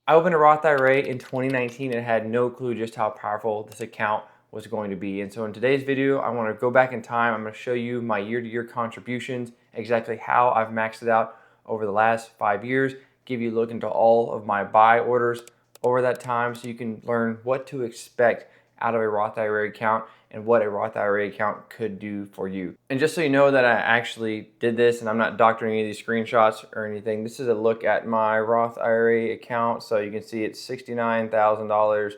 I opened a Roth IRA in 2019 and had no clue just how powerful this account was going to be. And so in today's video, I want to go back in time. I'm going to show you my year-to-year contributions, exactly how I've maxed it out over the last 5 years, give you a look into all of my buy orders over that time so you can learn what to expect out of a Roth IRA account and what a Roth IRA account could do for you. And just so you know that I actually did this and I'm not doctoring any of these screenshots or anything, this is a look at my Roth IRA account. So you can see it's $69,000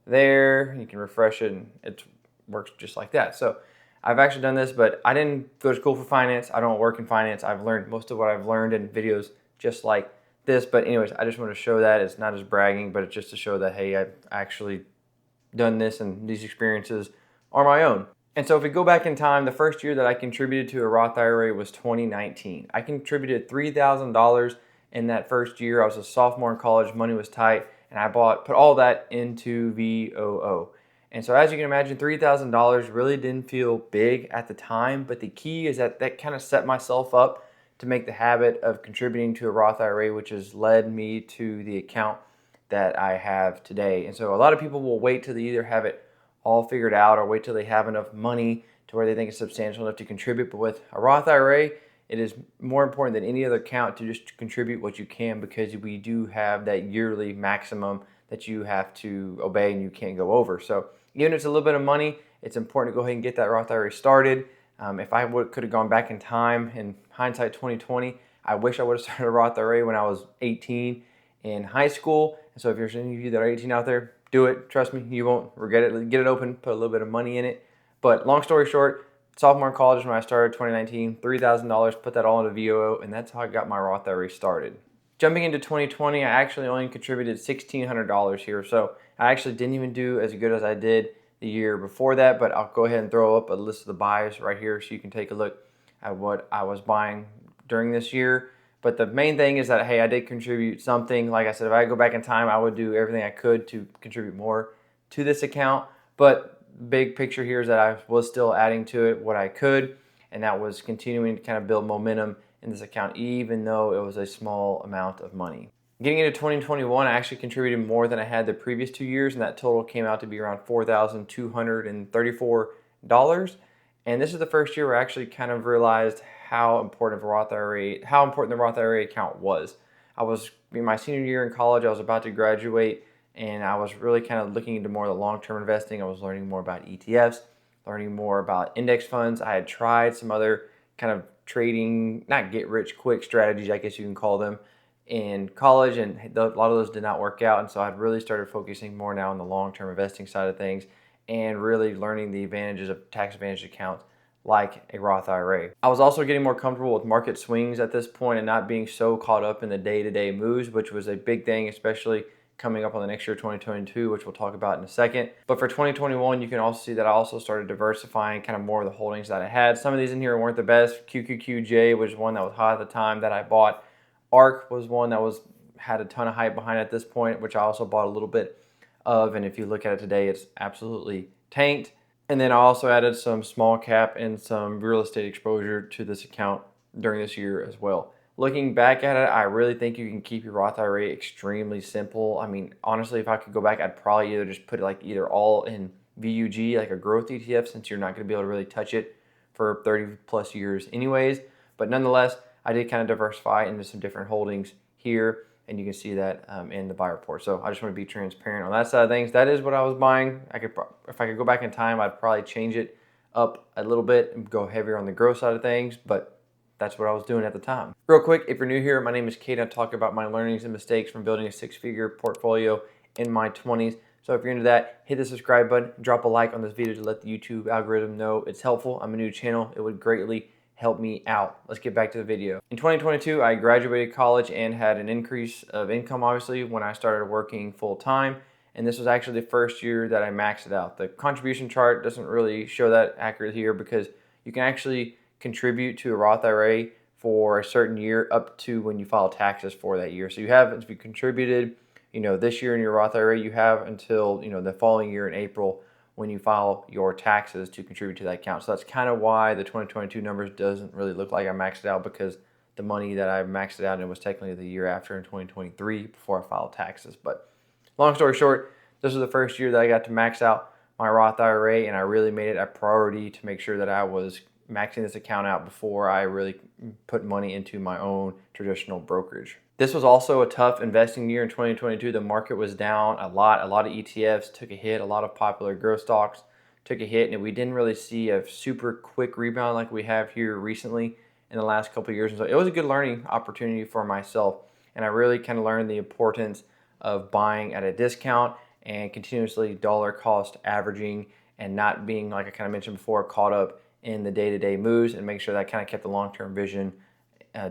there. You can refresh it and it works just like that. So I've actually done this, but I didn't go to school for finance. I don't work in finance. I've learned most of what I've learned in videos just like this. But anyways, I just want to show that. It's not as bragging, but it's just to show that, hey, I've actually done this and these experiences are my own. And so if we go back in time, the first year that I contributed to a Roth IRA was 2019. I contributed $3,000 in that first year. I was a sophomore in college, money was tight, and I put all that into VOO. And so as you can imagine, $3,000 really didn't feel big at the time, but the key is that kind of set myself up to make the habit of contributing to a Roth IRA, which has led me to the account that I have today. And so a lot of people will wait till they either have it all figured out or wait till they have enough money to where they think it's substantial enough to contribute. But with a Roth IRA, it is more important than any other account to just contribute what you can, because we do have that yearly maximum that you have to obey and you can't go over. So even if it's a little bit of money, it's important to go ahead and get that Roth IRA started. If I could have gone back in time, in hindsight 2020, I wish I would have started a Roth IRA when I was 18 in high school. And so if there's any of you that are 18 out there, do it. Trust me, you won't regret it. Get it open, put a little bit of money in it. But long story short, sophomore in college when I started 2019, $3,000, put that all into VOO, and that's how I got my Roth IRA started. Jumping into 2020, I actually only contributed $1,600 here. So I actually didn't even do as good as I did the year before that, but I'll go ahead and throw up a list of the buys right here so you can take a look at what I was buying during this year. But the main thing is that, hey, I did contribute something. Like I said, if I go back in time, I would do everything I could to contribute more to this account. But big picture here is that I was still adding to it what I could, and that was continuing to kind of build momentum in this account, even though it was a small amount of money. Getting into 2021, I actually contributed more than I had the previous 2 years, and that total came out to be around $4,234. And this is the first year where I actually kind of realized how important the Roth IRA account was. I was in my senior year in college, I was about to graduate, and I was really kind of looking into more of the long-term investing. I was learning more about ETFs, learning more about index funds. I had tried some other kind of trading, not get-rich-quick strategies, I guess you can call them, in college, and a lot of those did not work out. And so I've really started focusing more now on the long-term investing side of things and really learning the advantages of tax advantage accounts like a Roth IRA. I was also getting more comfortable with market swings at this point and not being so caught up in the day-to-day moves, which was a big thing, especially coming up on the next year, 2022, which we'll talk about in a second. But for 2021, you can also see that I also started diversifying kind of more of the holdings that I had. Some of these in here weren't the best. QQQJ was one that was hot at the time that I bought. ARK was one that had a ton of hype behind it at this point, which I also bought a little bit of. And if you look at it today, it's absolutely tanked. And then I also added some small cap and some real estate exposure to this account during this year as well. Looking back at it, I really think you can keep your Roth IRA extremely simple. I mean, honestly, if I could go back, I'd probably either just put it like either all in VUG, like a growth ETF, since you're not going to be able to really touch it for 30 plus years anyways. But nonetheless, I did kind of diversify into some different holdings here, and you can see that in the buy report. So I just want to be transparent on that side of things. That is what I was buying. If I could go back in time, I'd probably change it up a little bit and go heavier on the growth side of things, but that's what I was doing at the time. Real quick, if you're new here, my name is Cade. I talk about my learnings and mistakes from building a six-figure portfolio in my 20s. So if you're into that, hit the subscribe button, drop a like on this video to let the YouTube algorithm know it's helpful. I'm a new channel. It would greatly help me out. Let's get back to the video. In 2022, I graduated college and had an increase of income, obviously, when I started working full-time. And this was actually the first year that I maxed it out. The contribution chart doesn't really show that accurately here because you can actually contribute to a Roth IRA for a certain year up to when you file taxes for that year. So you have, if you contributed, this year in your Roth IRA, you have until, the following year in April when you file your taxes to contribute to that account. So that's kind of why the 2022 numbers doesn't really look like I maxed it out, because the money that I maxed it out, and it was technically the year after in 2023 before I filed taxes. But long story short, this was the first year that I got to max out my Roth IRA, and I really made it a priority to make sure that I was maxing this account out before I really put money into my own traditional brokerage. This was also a tough investing year in 2022. The market was down a lot. A lot of ETFs took a hit. A lot of popular growth stocks took a hit, and we didn't really see a super quick rebound like we have here recently in the last couple of years. And so it was a good learning opportunity for myself, and I really kind of learned the importance of buying at a discount and continuously dollar cost averaging, and not being, like I kind of mentioned before, caught up in the day-to-day moves, and make sure that I kind of kept the long-term vision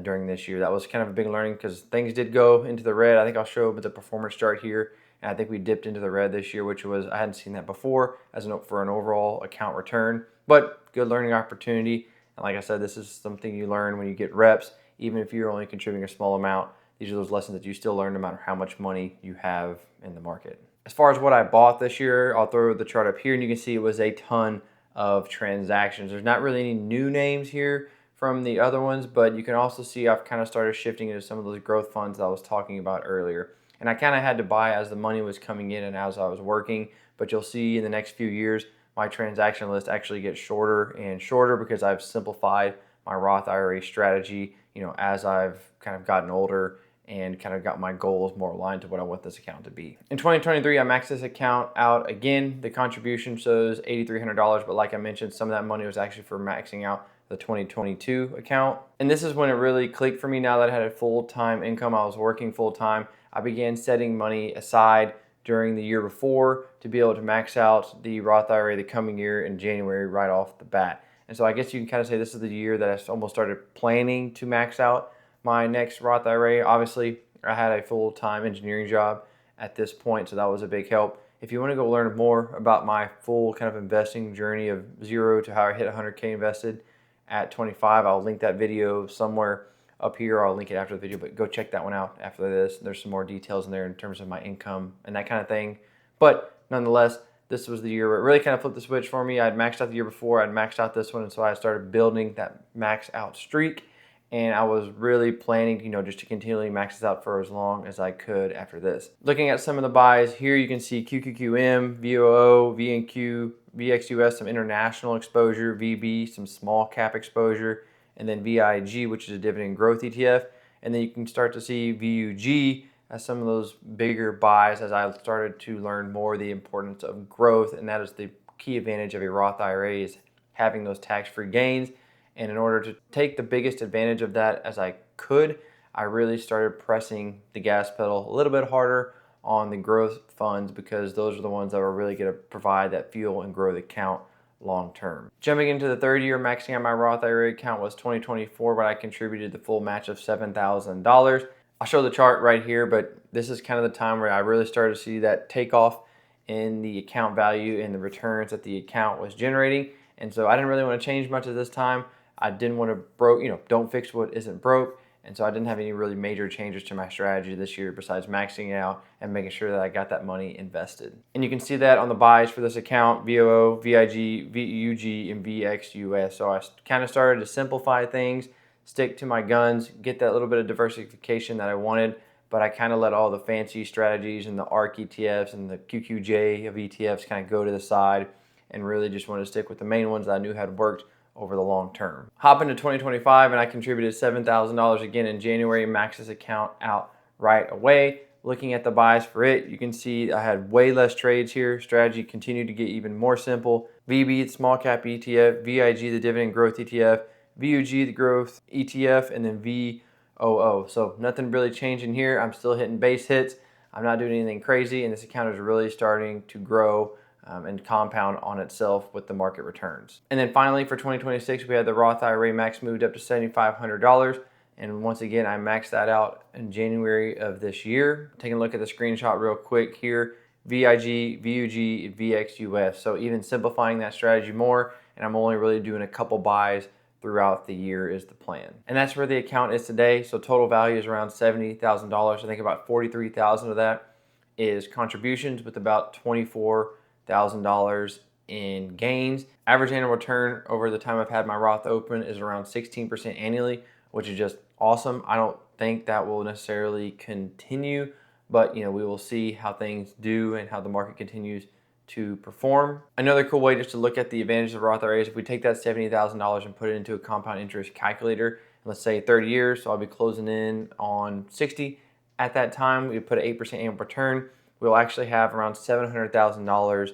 during this year. That was kind of a big learning because things did go into the red. I think I'll show up the performance chart here, and I think we dipped into the red this year, which was, I hadn't seen that before as for an overall account return, but good learning opportunity. And like I said, this is something you learn when you get reps. Even if you're only contributing a small amount, these are those lessons that you still learn no matter how much money you have in the market. As far as what I bought this year, I'll throw the chart up here, and you can see it was a ton of transactions. There's not really any new names here from the other ones, but you can also see I've kind of started shifting into some of those growth funds that I was talking about earlier. And I kind of had to buy as the money was coming in and as I was working, but you'll see in the next few years, my transaction list actually gets shorter and shorter because I've simplified my Roth IRA strategy, as I've kind of gotten older and kind of got my goals more aligned to what I want this account to be. In 2023, I maxed this account out again. The contribution shows $8,300, but like I mentioned, some of that money was actually for maxing out the 2022 account. And this is when it really clicked for me. Now that I had a full-time income, I was working full-time, I began setting money aside during the year before to be able to max out the Roth IRA the coming year in January right off the bat. And so I guess you can kind of say this is the year that I almost started planning to max out my next Roth IRA. Obviously, I had a full-time engineering job at this point, so that was a big help. If you want to go learn more about my full kind of investing journey of zero to how I hit 100K invested at 25, I'll link that video somewhere up here. I'll link it after the video, but go check that one out after this. There's some more details in there in terms of my income and that kind of thing. But nonetheless, this was the year where it really kind of flipped the switch for me. I'd maxed out the year before, I'd maxed out this one, and so I started building that max out streak. And I was really planning, just to continually max this out for as long as I could after this. Looking at some of the buys here, you can see QQQM, VOO, VNQ, VXUS, some international exposure, VB, some small cap exposure, and then VIG, which is a dividend growth ETF. And then you can start to see VUG as some of those bigger buys as I started to learn more the importance of growth. And that is the key advantage of a Roth IRA, is having those tax-free gains. And in order to take the biggest advantage of that as I could, I really started pressing the gas pedal a little bit harder on the growth funds, because those are the ones that are really going to provide that fuel and grow the account long term. Jumping into the third year, maxing out my Roth IRA account was 2024, but I contributed the full match of $7,000. I'll show the chart right here, but this is kind of the time where I really started to see that takeoff in the account value and the returns that the account was generating. And so I didn't really want to change much at this time. I didn't want to don't fix what isn't broke. And so I didn't have any really major changes to my strategy this year besides maxing it out and making sure that I got that money invested. And you can see that on the buys for this account: VOO, VIG, VUG, and VXUS. So I kind of started to simplify things, stick to my guns, get that little bit of diversification that I wanted, but I kind of let all the fancy strategies and the ARK ETFs and the QQJ of ETFs kind of go to the side, and really just wanted to stick with the main ones that I knew had worked over the long term. Hop into 2025, and I contributed $7,000 again in January, maxed this account out right away. Looking at the buys for it, you can see I had way less trades here. Strategy continued to get even more simple. VB, the small cap ETF, VIG, the dividend growth ETF, VUG, the growth ETF, and then VOO. So nothing really changing here. I'm still hitting base hits. I'm not doing anything crazy, and this account is really starting to grow and compound on itself with the market returns. And then finally, for 2026, we had the Roth IRA max moved up to $7,500. And once again, I maxed that out in January of this year. Taking a look at the screenshot real quick here: VIG, VUG, VXUS. So even simplifying that strategy more, and I'm only really doing a couple buys throughout the year is the plan. And that's where the account is today. So total value is around $70,000. I think about $43,000 of that is contributions, with about $24,000 in gains. Average annual return over the time I've had my Roth open is around 16% annually which is just awesome. I don't think that will necessarily continue, but we will see how things do and how the market continues to perform. Another cool way just to look at the advantages of Roth IRAs, if we take that $70,000 and put it into a compound interest calculator, let's say 30 years, so I'll be closing in on 60. At that time, we put an 8% annual return. We'll actually have around $700,000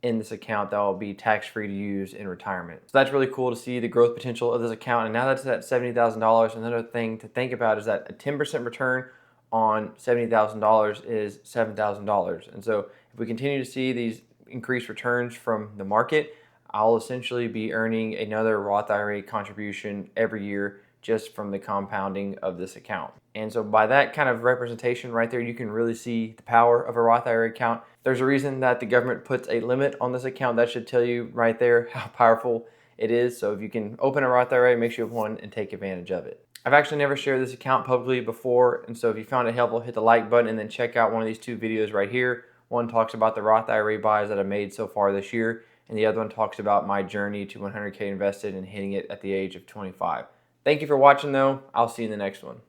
in this account that will be tax-free to use in retirement. So that's really cool to see the growth potential of this account. And now that's at $70,000, another thing to think about is that a 10% return on $70,000 is $7,000. And so if we continue to see these increased returns from the market, I'll essentially be earning another Roth IRA contribution every year just from the compounding of this account. And so by that kind of representation right there, you can really see the power of a Roth IRA account. There's a reason that the government puts a limit on this account. That should tell you right there how powerful it is. So if you can open a Roth IRA, make sure you have one and take advantage of it. I've actually never shared this account publicly before, and so if you found it helpful, hit the like button and then check out one of these two videos right here. One talks about the Roth IRA buys that I made so far this year, and the other one talks about my journey to 100K invested and hitting it at the age of 25. Thank you for watching though. I'll see you in the next one.